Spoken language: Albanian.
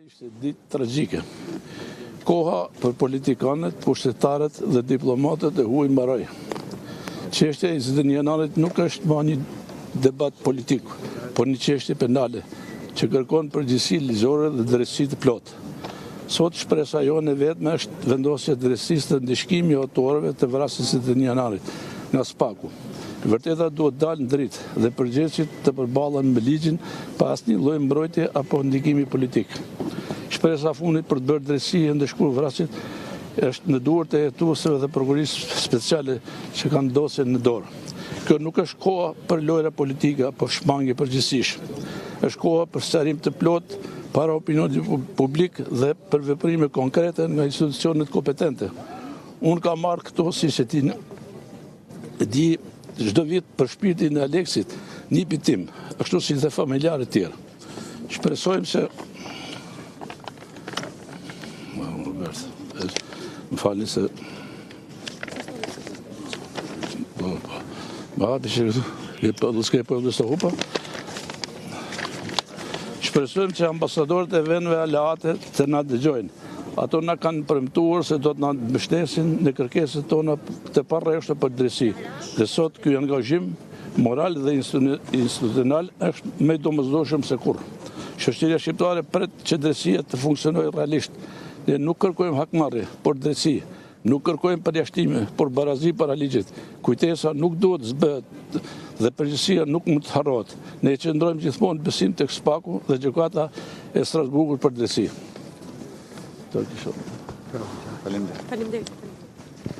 Ishte ditë tragjike. Koha për politikanët, pushtetarët dhe diplomatët e huaj mbaroi. Çështja e 20 janarit nuk është më një debat politik, por një çështje penale që kërkon përgjegjësi ligjore dhe drejtësi të plotë. Sot shpresa jone vetme është vendosja e drejtësisë të ndishkimit të autorëve të vrasjes së 20 janarit nga SPAK-u. Vërteta duhet dalë në dritë dhe përgjegjësit të përballen me ligjin pa asnjë lloj mbrojtje apo ndikimi politik. Shpresa fundit për të bërë drejtësi e ndëshkuar vrasjet është në duart e hetuesve dhe prokurisë speciale që kanë dosjen në dorë. Kjo nuk është koha për lojra politike apo shmangje përgjithësisht. Është koha për sqarim të plotë para opinionit publik dhe për veprime konkrete nga institucionet kompetente. Unë kam marrë këto si që ti di çdo vit për shpirtin e Aleksit, nipit tim, ashtu si dhe familjarët tjerë. Shpresojmë se më falni se shpresojmë që ambasadorët e vendeve aleate të na dëgjojnë. Ato na kanë premtuar se do të na mbështesin në kërkesat tona të parreshta për drejtësi. Dhe sot ky angazhim moral dhe institucional është më i domosdoshëm se kurrë. Shoqëria shqiptare pret që drejtësia të funksionojë realisht. Ne nuk kërkojmë hakmarrje, por drejtësi. Nuk kërkojmë përjashtime, por barazi para ligjit. Kujtesa nuk duhet zbëhet dhe përgjegjësia nuk mund të harrohet. Ne qëndrojmë gjithmonë besim tek SPAK-u dhe gjykata e Strasburgut për drejtësi. Faleminderit.